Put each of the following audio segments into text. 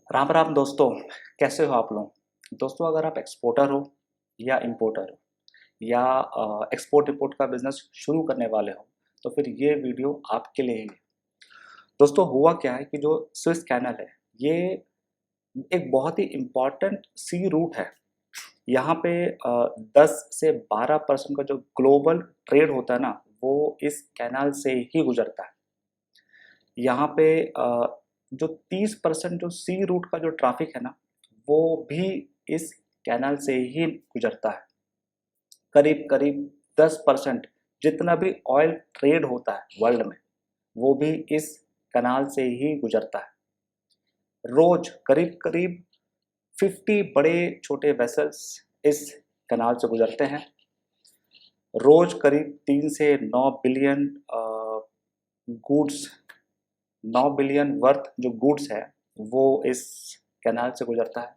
राम राम दोस्तों। कैसे हो आप लोग। दोस्तों, अगर आप एक्सपोर्टर हो या इंपोर्टर हो या एक्सपोर्ट इंपोर्ट का बिजनेस शुरू करने वाले हो तो फिर ये वीडियो आपके लिए ही है। दोस्तों, हुआ क्या है कि जो स्विस कैनल है ये एक बहुत ही इम्पॉर्टेंट सी रूट है। यहाँ पे 10 से 12% का जो ग्लोबल ट्रेड होता है ना, वो इस कैनाल से ही गुजरता है। यहाँ पे जो 30% जो सी रूट का जो ट्रैफिक है ना, वो भी इस कैनाल से ही गुजरता है। करीब करीब 10% जितना भी ऑयल ट्रेड होता है वर्ल्ड में, वो भी इस कैनाल से ही गुजरता है। रोज करीब करीब 50 बड़े छोटे वेसल्स इस कैनाल से गुजरते हैं। रोज करीब 3 से 9 बिलियन गुड्स 9 बिलियन वर्थ जो गुड्स है वो इस कैनाल से गुजरता है।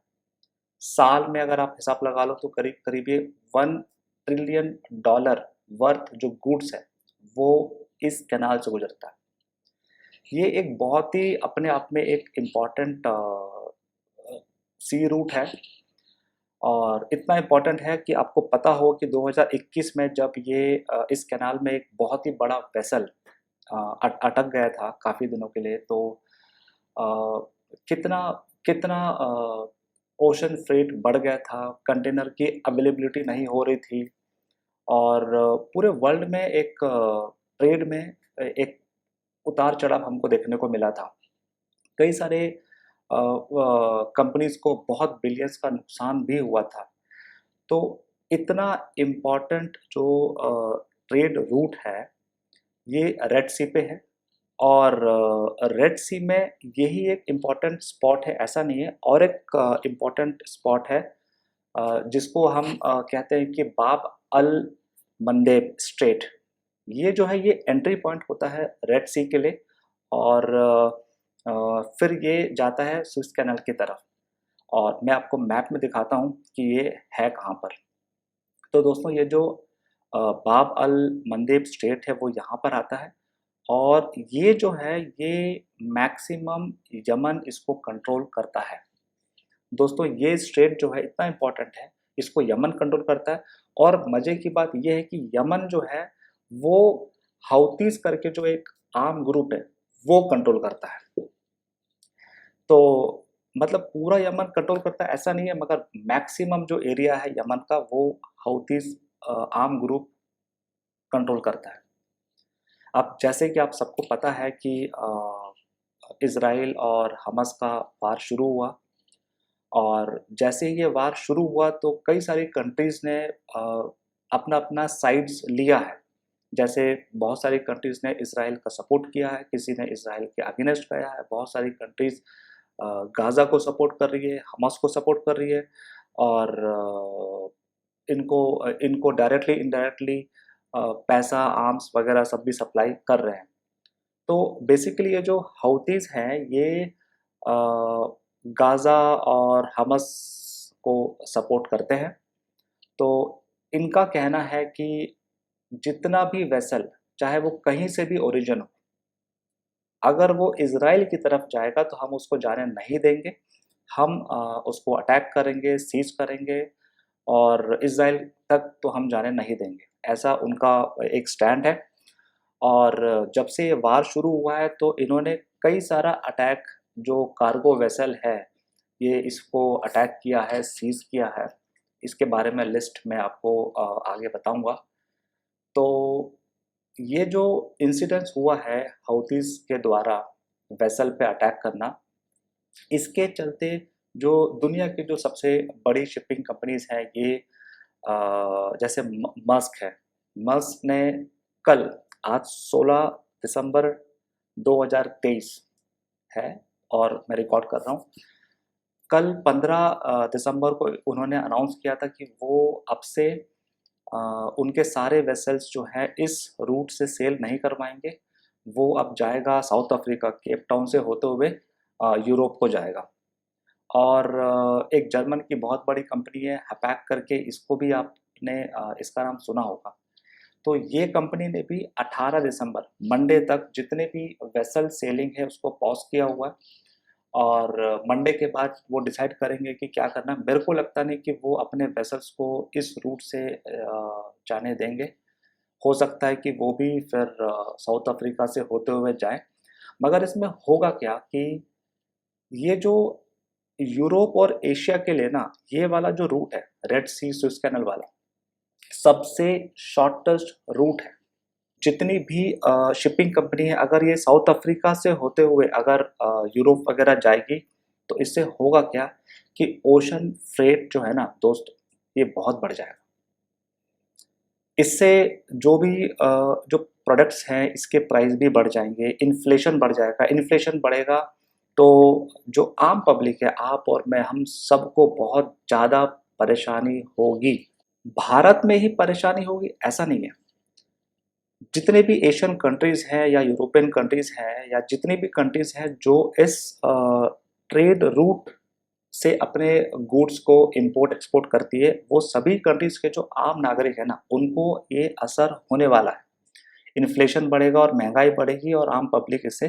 साल में अगर आप हिसाब लगा लो तो करीब करीब ये 1 ट्रिलियन डॉलर वर्थ जो गुड्स है वो इस कैनाल से गुजरता है। ये एक बहुत ही अपने आप में एक इम्पॉर्टेंट सी रूट है और इतना इम्पॉर्टेंट है कि आपको पता हो कि 2021 में जब ये इस कैनाल में एक बहुत ही बड़ा वेसल अटक गया था काफ़ी दिनों के लिए, तो अ, कितना कितना ओशन फ्रेट बढ़ गया था, कंटेनर की अवेलेबिलिटी नहीं हो रही थी और पूरे वर्ल्ड में एक ट्रेड में एक उतार चढ़ाव हमको देखने को मिला था। कई सारे कंपनीज को बहुत बिलियंस का नुकसान भी हुआ था। तो इतना इम्पोर्टेंट जो ट्रेड रूट है ये रेड सी पे है और रेड सी में यही एक इम्पॉर्टेंट स्पॉट है, ऐसा नहीं है। और एक इम्पॉर्टेंट स्पॉट है जिसको हम कहते हैं कि बाब अल मंदेब स्ट्रेट। ये जो है ये एंट्री पॉइंट होता है रेड सी के लिए और फिर ये जाता है स्विस कैनल की तरफ। और मैं आपको मैप में दिखाता हूँ कि ये है कहाँ पर। तो दोस्तों, ये जो बाब अल मंदेब स्ट्रेट है वो यहाँ पर आता है और ये जो है ये मैक्सिमम यमन इसको कंट्रोल करता है। दोस्तों, ये स्ट्रेट जो है इतना इम्पोर्टेंट है, इसको यमन कंट्रोल करता है। और मज़े की बात ये है कि यमन जो है वो हाउतीस करके जो एक आर्म ग्रुप है वो कंट्रोल करता है। तो मतलब पूरा यमन कंट्रोल करता है ऐसा नहीं है, मगर मैक्सिमम जो एरिया है यमन का वो हाउतीस आर्म ग्रुप कंट्रोल करता है। अब जैसे कि आप सबको पता है कि इज़राइल और हमास का वार शुरू हुआ और जैसे ही ये वार शुरू हुआ तो कई सारी कंट्रीज़ ने अपना अपना साइड्स लिया है। जैसे बहुत सारी कंट्रीज़ ने इज़राइल का सपोर्ट किया है, किसी ने इज़राइल के अगेंस्ट गया है, बहुत सारी कंट्रीज़ गाज़ा को सपोर्ट कर रही है, हमास को सपोर्ट कर रही है और इनको डायरेक्टली इनडायरेक्टली पैसा, आर्म्स वगैरह सब भी सप्लाई कर रहे हैं। तो बेसिकली ये जो हाउतीज़ हैं ये अ, गाज़ा और हमास को सपोर्ट करते हैं। तो इनका कहना है कि जितना भी वेसल, चाहे वो कहीं से भी ओरिजिन हो, अगर वो इज़राइल की तरफ जाएगा तो हम उसको जाने नहीं देंगे। हम उसको अटैक करेंगे, सीज़ करेंगे और इज़राइल तक तो हम जाने नहीं देंगे। ऐसा उनका एक स्टैंड है। और जब से ये वार शुरू हुआ है तो इन्होंने कई सारा अटैक जो कार्गो वेसल है, ये इसको अटैक किया है, सीज़ किया है। इसके बारे में लिस्ट मैं आपको आगे बताऊँगा। तो ये जो इंसिडेंस हुआ है हाउथीज़ के द्वारा वेसल पे अटैक करना, इसके चलते जो दुनिया की जो सबसे बड़ी शिपिंग कंपनीज़ हैं ये जैसे मस्क है। मस्क ने कल आज 16 दिसंबर 2023 है और मैं रिकॉर्ड कर रहा हूँ। कल 15 दिसंबर को उन्होंने अनाउंस किया था कि वो अब से अ, उनके सारे वेसल्स जो हैं इस रूट से सेल नहीं करवाएँगे। वो अब जाएगा साउथ अफ्रीका, केप टाउन से होते हुए यूरोप को जाएगा। और एक जर्मन की बहुत बड़ी कंपनी है हैपैक करके, इसको भी आपने इसका नाम सुना होगा। तो ये कंपनी ने भी 18 दिसंबर मंडे तक जितने भी वेसल सेलिंग है उसको पॉज़ किया हुआ है और मंडे के बाद वो डिसाइड करेंगे कि क्या करना है। मेरे को लगता नहीं कि वो अपने वेसल्स को इस रूट से जाने देंगे। हो सकता है कि वो भी फिर साउथ अफ्रीका से होते हुए जाएं। मगर इसमें होगा क्या कि ये जो यूरोप और एशिया के लिए ना, ये वाला जो रूट है रेड सी स्विस कैनल वाला, सबसे शॉर्टेस्ट रूट है। जितनी भी शिपिंग कंपनी है, अगर ये साउथ अफ्रीका से होते हुए अगर यूरोप वगैरह जाएगी, तो इससे होगा क्या कि ओशन फ्रेट जो है ना दोस्त, ये बहुत बढ़ जाएगा। इससे जो भी जो प्रोडक्ट्स हैं इसके प्राइस भी बढ़ जाएंगे, इन्फ्लेशन बढ़ जाएगा। इन्फ्लेशन बढ़ेगा तो जो आम पब्लिक है, आप और मैं, हम सबको बहुत ज़्यादा परेशानी होगी। भारत में ही परेशानी होगी ऐसा नहीं है, जितने भी एशियन कंट्रीज हैं या यूरोपियन कंट्रीज हैं या जितनी भी कंट्रीज हैं जो इस ट्रेड रूट से अपने गुड्स को इंपोर्ट एक्सपोर्ट करती है, वो सभी कंट्रीज के जो आम नागरिक है ना, उनको ये असर होने वाला है। इन्फ्लेशन बढ़ेगा और महंगाई बढ़ेगी और आम पब्लिक इससे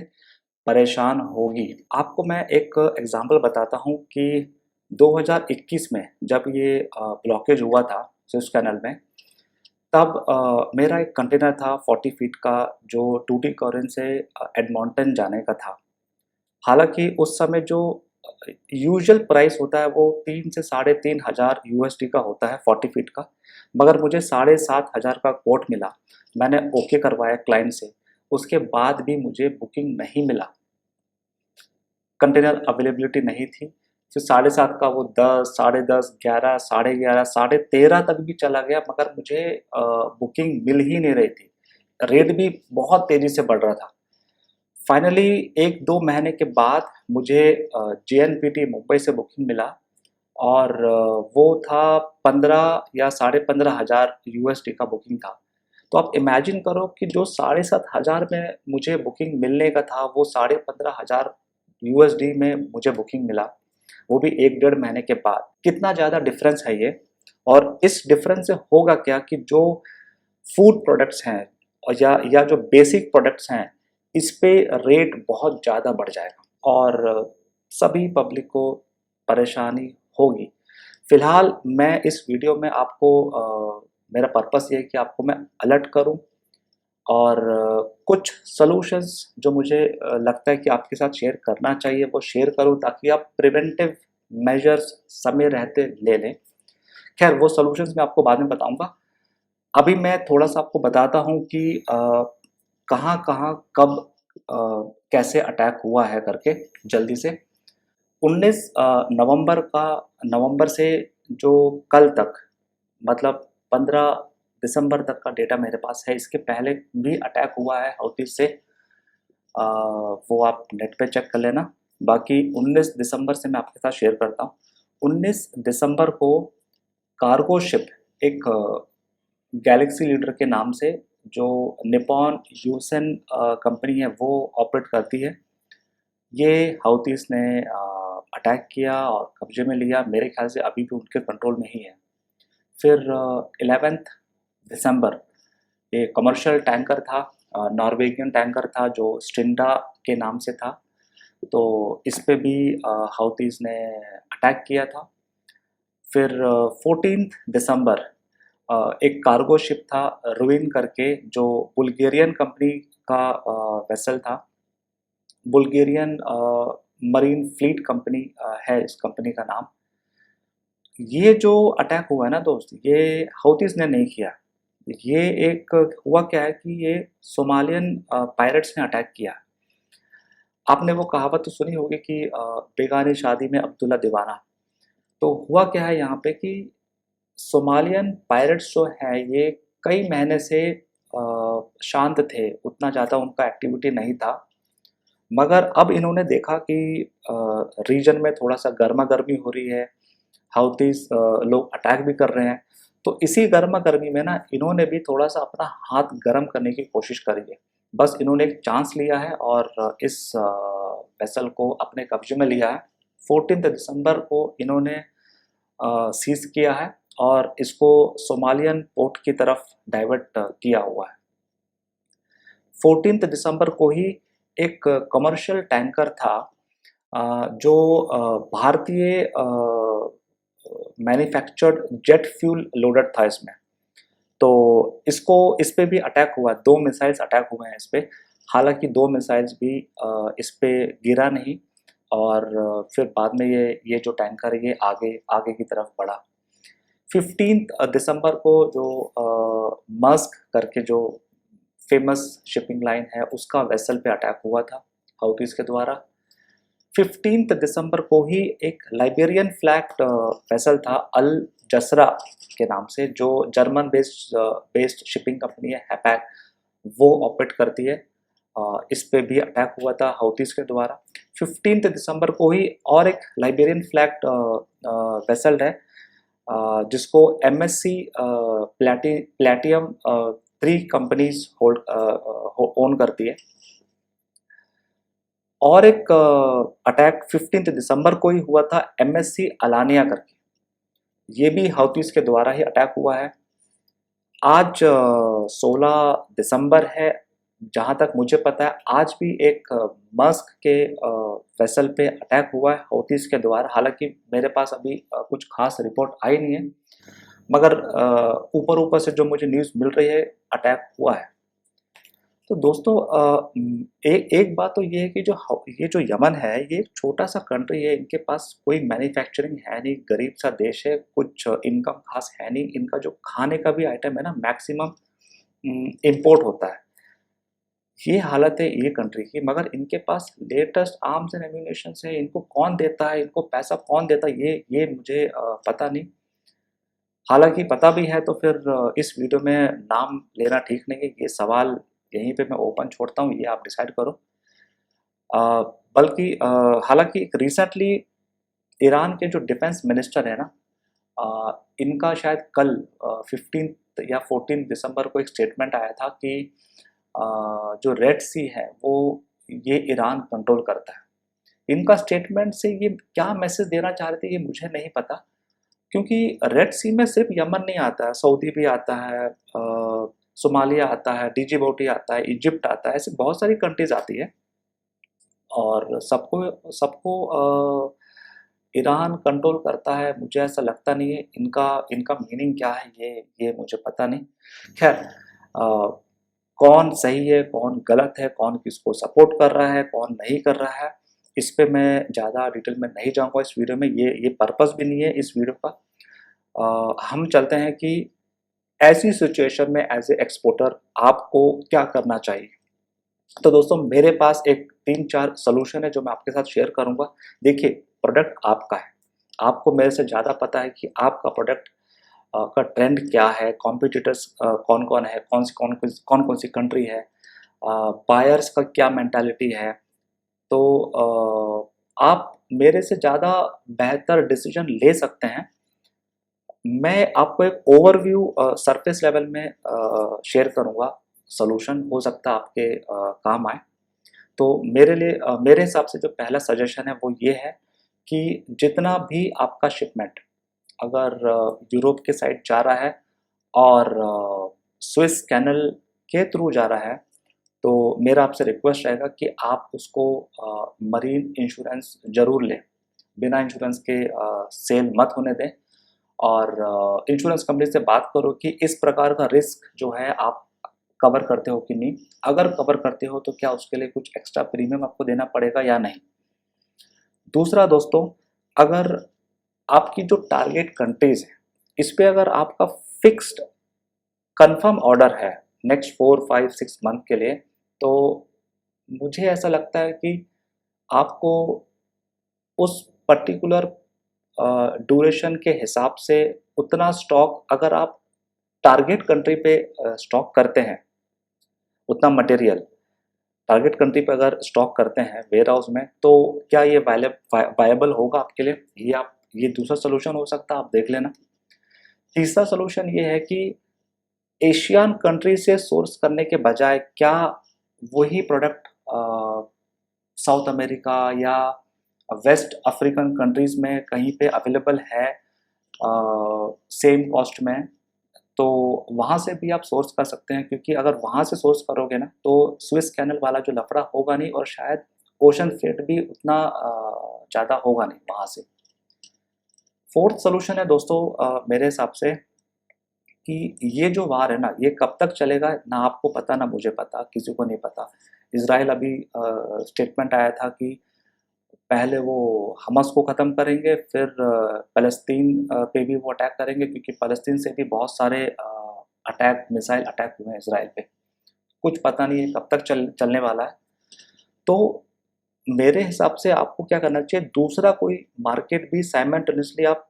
परेशान होगी। आपको मैं एक एग्जांपल बताता हूँ कि 2021 में जब ये ब्लॉकेज हुआ था सुएज कैनल में, तब मेरा एक कंटेनर था 40 फीट का जो टूटिकोरिन से एडमॉन्टन जाने का था। हालांकि उस समय जो यूजुअल प्राइस होता है वो 3 से 3,500 यूएसडी का होता है 40 फीट का, मगर मुझे 7,500 का कोट मिला। मैंने ओके करवाया क्लाइंट से, उसके बाद भी मुझे बुकिंग नहीं मिला, कंटेनर अवेलेबिलिटी नहीं थी। फिर 7,500 का वो 10, 10:30, 11, 11:30, 13:30 तक भी चला गया, मगर मुझे बुकिंग मिल ही नहीं रही थी। रेट भी बहुत तेज़ी से बढ़ रहा था। फाइनली 1-2 महीने के बाद मुझे जेएनपीटी मुंबई से बुकिंग मिला और वो था 15 या 15,500 यूएसडी का बुकिंग था। तो आप इमेजिन करो कि जो 7,500 में मुझे बुकिंग मिलने का था, वो 15,500 यूएसडी में मुझे बुकिंग मिला, वो भी 1 डेढ़ महीने के बाद। कितना ज़्यादा डिफरेंस है ये। और इस डिफरेंस से होगा क्या कि जो फूड प्रोडक्ट्स हैं और या जो बेसिक प्रोडक्ट्स हैं, इस पे रेट बहुत ज़्यादा बढ़ जाएगा और सभी पब्लिक को परेशानी होगी। फिलहाल मैं इस वीडियो में आपको मेरा पर्पस ये है कि आपको मैं अलर्ट करूं और कुछ सॉल्यूशंस जो मुझे लगता है कि आपके साथ शेयर करना चाहिए वो शेयर करूं, ताकि आप प्रिवेंटिव मेजर्स समय रहते ले लें। खैर वो सॉल्यूशंस मैं आपको बाद में बताऊंगा। अभी मैं थोड़ा-सा आपको बताता हूँ कि कहाँ-कहाँ कब कैसे अटैक हुआ है करके जल्दी से। 19 नवंबर से जो कल तक, मतलब 15 दिसंबर तक का डेटा मेरे पास है। इसके पहले भी अटैक हुआ है हौथीज़ से, वो आप नेट पे चेक कर लेना। बाकी 19 दिसंबर से मैं आपके साथ शेयर करता हूँ। 19 दिसंबर को कार्गो शिप एक गैलेक्सी लीडर के नाम से, जो निप्पॉन यूसेन कंपनी है वो ऑपरेट करती है, ये हाउथीज़ ने अटैक किया और कब्जे में लिया। मेरे ख्याल से अभी भी उनके कंट्रोल में ही है। फिर 11 दिसंबर ये कमर्शियल टैंकर था, नॉर्वेगियन टैंकर था जो स्टिंडा के नाम से था, तो इस पे भी हाउथीज़ ने अटैक किया था। फिर 14 दिसंबर एक कार्गो शिप था रुइन करके, जो बुल्गेरियन कंपनी का वेसल था। बुल्गेरियन मरीन फ्लीट कंपनी है इस कंपनी का नाम। ये जो अटैक हुआ है ना दोस्त, ये हाउथीज़ ने नहीं किया। ये एक हुआ क्या है कि ये सोमालियन पायरेट्स ने अटैक किया। आपने वो कहावत तो सुनी होगी कि बेगानी शादी में अब्दुल्ला दीवाना। तो हुआ क्या है यहाँ पे कि सोमालियन पायरेट्स जो हैं ये कई महीने से शांत थे, उतना ज़्यादा उनका एक्टिविटी नहीं था। मगर अब इन्होंने देखा कि रीजन में थोड़ा-सा गरमा-गर्मी हो रही है, हाउथीज़ लोग अटैक भी कर रहे हैं। तो इसी गरमा-गर्मी में ना इन्होंने भी थोड़ा-सा अपना हाथ गरम करने की कोशिश करी है। बस इन्होंने एक चांस लिया है और इस वेसल को अपने कब्जे में लिया है। 14 दिसंबर को इन्होंने सीज़ किया है और इसको सोमालियन पोर्ट की तरफ डाइवर्ट किया हुआ है। 14 दिसंबर को ही एक कमर्शियल टैंकर था जो भारतीय मैन्युफैक्चर्ड जेट फ्यूल लोडेड था इसमें। तो इस पे भी अटैक हुआ, 2 मिसाइल्स अटैक हुए हैं इस पे। हालाँकि 2 मिसाइल्स भी इस पे गिरा नहीं और फिर बाद में ये जो टैंकर है ये आगे आगे की तरफ बढ़ा। 15 दिसंबर को जो मस्क करके जो फेमस शिपिंग लाइन है उसका वेसल पे अटैक हुआ था हाउथीज के द्वारा। 15 दिसंबर को ही एक लाइबेरियन फ्लैग वेसल था अल जसरा के नाम से, जो जर्मन बेस्ड शिपिंग कंपनी है हैपैक, वो ऑपरेट करती है। इस पे भी अटैक हुआ था हाउथीज के द्वारा। 15 दिसंबर को ही और एक लाइबेरियन फ्लैग वेसल है जिसको MSC प्लेटियम 3 कंपनीज होल्ड ओन करती है। और एक अटैक 15 दिसंबर को ही हुआ था MSC अलानिया करके, ये भी हाउथीज के द्वारा ही अटैक हुआ है। आज 16 दिसंबर है, जहाँ तक मुझे पता है आज भी एक मस्क के वेसल पे अटैक हुआ है हाउथीज के द्वारा। हालांकि मेरे पास अभी कुछ खास रिपोर्ट आई नहीं है, मगर ऊपर ऊपर से जो मुझे न्यूज़ मिल रही है अटैक हुआ है। तो दोस्तों एक बात तो ये है कि ये जो यमन है ये एक छोटा सा कंट्री है, इनके पास कोई मैन्युफैक्चरिंग है नहीं, गरीब सा देश है, कुछ इनकम खास है नहीं। इनका जो खाने का भी आइटम है ना मैक्सिमम इम्पोर्ट होता है। ये हालत है ये कंट्री की, मगर इनके पास लेटेस्ट आर्म्स एंड एम्यूनेशन है। इनको कौन देता है, इनको पैसा कौन देता है, ये मुझे पता नहीं। हालांकि पता भी है तो फिर इस वीडियो में नाम लेना ठीक नहीं है। ये सवाल यहीं पे मैं ओपन छोड़ता हूँ, ये आप डिसाइड करो। बल्कि हालांकि रिसेंटली ईरान के जो डिफेंस मिनिस्टर है ना, इनका शायद कल 15 या 14 दिसंबर को एक स्टेटमेंट आया था कि जो रेड सी है वो ये ईरान कंट्रोल करता है। इनका स्टेटमेंट से ये क्या मैसेज देना चाह रहे थे ये मुझे नहीं पता, क्योंकि रेड सी में सिर्फ यमन नहीं आता है, सऊदी भी आता है, सोमालिया आता है, डिजिबोटी आता है, इजिप्ट आता है, ऐसी बहुत सारी कंट्रीज आती है। और सबको सबको ईरान कंट्रोल करता है, मुझे ऐसा लगता नहीं है। इनका इनका मीनिंग क्या है ये मुझे पता नहीं। खैर कौन सही है कौन गलत है, कौन किसको सपोर्ट कर रहा है कौन नहीं कर रहा है, इस पे मैं ज़्यादा डिटेल में नहीं जाऊंगा इस वीडियो में। ये पर्पस भी नहीं है इस वीडियो का। हम चलते हैं कि ऐसी सिचुएशन में एज ए एक्सपोर्टर आपको क्या करना चाहिए। तो दोस्तों मेरे पास एक 3-4 सॉल्यूशन है जो मैं आपके साथ शेयर करूंगा। देखिए, प्रोडक्ट आपका है, आपको मेरे से ज़्यादा पता है कि आपका प्रोडक्ट का ट्रेंड क्या है, कॉम्पिटिटर्स कौन कौन है, कौन कौन सी कंट्री है, बायर्स का क्या मेंटालिटी है। तो आप मेरे से ज़्यादा बेहतर डिसीजन ले सकते हैं। मैं आपको एक ओवरव्यू सरफेस लेवल में शेयर करूंगा, सॉल्यूशन हो सकता है आपके काम आए। तो मेरे लिए मेरे हिसाब से जो पहला सजेशन है वो ये है कि जितना भी आपका शिपमेंट अगर यूरोप के साइड जा रहा है और स्विस कैनल के थ्रू जा रहा है, तो मेरा आपसे रिक्वेस्ट रहेगा कि आप उसको मरीन इंश्योरेंस ज़रूर लें। बिना इंश्योरेंस के सेल मत होने दें, और इंश्योरेंस कंपनी से बात करो कि इस प्रकार का रिस्क जो है आप कवर करते हो कि नहीं। अगर कवर करते हो तो क्या उसके लिए कुछ एक्स्ट्रा प्रीमियम आपको देना पड़ेगा या नहीं। दूसरा दोस्तों, अगर आपकी जो टारगेट कंट्रीज है इस पे अगर आपका फिक्स्ड कंफर्म ऑर्डर है नेक्स्ट 4, 5, 6 मंथ के लिए, तो मुझे ऐसा लगता है कि आपको उस पर्टिकुलर ड्यूरेशन के हिसाब से उतना स्टॉक, अगर आप टारगेट कंट्री पे स्टॉक करते हैं, उतना मटेरियल टारगेट कंट्री पे अगर स्टॉक करते हैं वेयर हाउस में, तो क्या ये वायबल होगा आपके लिए। ये दूसरा सोल्यूशन हो सकता है, आप देख लेना। तीसरा सोल्यूशन ये है कि एशियन कंट्री से सोर्स करने के बजाय क्या वही प्रोडक्ट साउथ अमेरिका या वेस्ट अफ्रीकन कंट्रीज में कहीं पे अवेलेबल है सेम कॉस्ट में, तो वहाँ से भी आप सोर्स कर सकते हैं। क्योंकि अगर वहाँ से सोर्स करोगे ना तो स्विस कैनल वाला जो लफड़ा होगा नहीं, और शायद ओशन फ्रेट भी उतना ज़्यादा होगा नहीं वहाँ से। फोर्थ सोल्यूशन है दोस्तों मेरे हिसाब से कि ये जो वार है ना, ये कब तक चलेगा ना आपको पता ना मुझे पता, किसी को नहीं पता। इज़राइल अभी स्टेटमेंट आया था कि पहले वो हमास को ख़त्म करेंगे, फिर फ़लस्तीन पे भी वो अटैक करेंगे, क्योंकि फ़लस्तीन से भी बहुत सारे अटैक, मिसाइल अटैक हुए हैं इज़राइल पे। कुछ पता नहीं है कब तक चलने वाला है। तो मेरे हिसाब से आपको क्या करना चाहिए, दूसरा कोई मार्केट भी साइमल्टेनियसली आप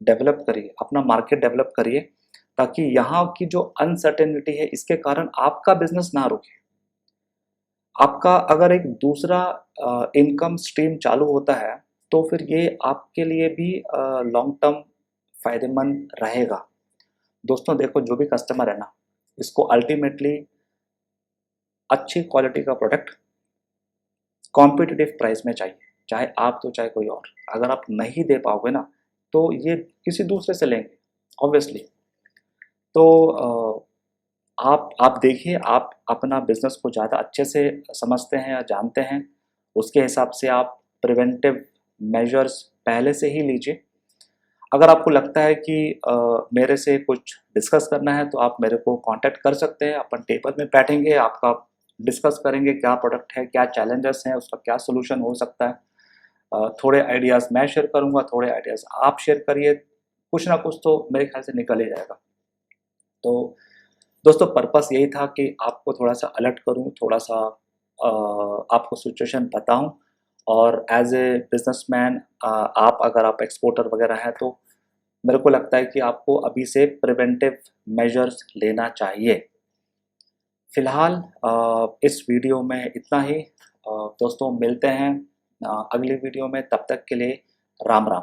डेवलप करिए, अपना मार्केट डेवलप करिए, ताकि यहाँ की जो अनसर्टेनिटी है इसके कारण आपका बिजनेस ना रुके। आपका अगर एक दूसरा इनकम स्ट्रीम चालू होता है तो फिर ये आपके लिए भी लॉन्ग टर्म फायदेमंद रहेगा। दोस्तों देखो, जो भी कस्टमर है ना, इसको अल्टीमेटली अच्छी क्वालिटी का प्रोडक्ट कॉम्पिटिटिव प्राइस में चाहिए, चाहे आप तो चाहे कोई और। अगर आप नहीं दे पाओगे ना तो ये किसी दूसरे से लेंगे ऑब्वियसली। तो आप देखिए, आप अपना बिजनेस को ज़्यादा अच्छे से समझते हैं या जानते हैं, उसके हिसाब से आप प्रिवेंटिव मेजर्स पहले से ही लीजिए। अगर आपको लगता है कि मेरे से कुछ डिस्कस करना है तो आप मेरे को कांटेक्ट कर सकते हैं। अपन टेबल में बैठेंगे, आपका डिस्कस करेंगे क्या प्रोडक्ट है, क्या चैलेंजेस हैं, उसका क्या सोल्यूशन हो सकता है। थोड़े आइडियाज़ मैं शेयर करूँगा, थोड़े आइडियाज़ आप शेयर करिए, कुछ ना कुछ तो मेरे ख्याल से निकल ही जाएगा। तो दोस्तों पर्पस यही था कि आपको थोड़ा-सा अलर्ट करूँ, थोड़ा-सा आपको सिचुएशन बताऊँ, और एज़ ए बिज़नेसमैन आप अगर आप एक्सपोर्टर वगैरह हैं तो मेरे को लगता है कि आपको अभी से प्रिवेंटिव मेजर्स लेना चाहिए। फ़िलहाल इस वीडियो में इतना ही। दोस्तों मिलते हैं अगली वीडियो में, तब तक के लिए राम-राम।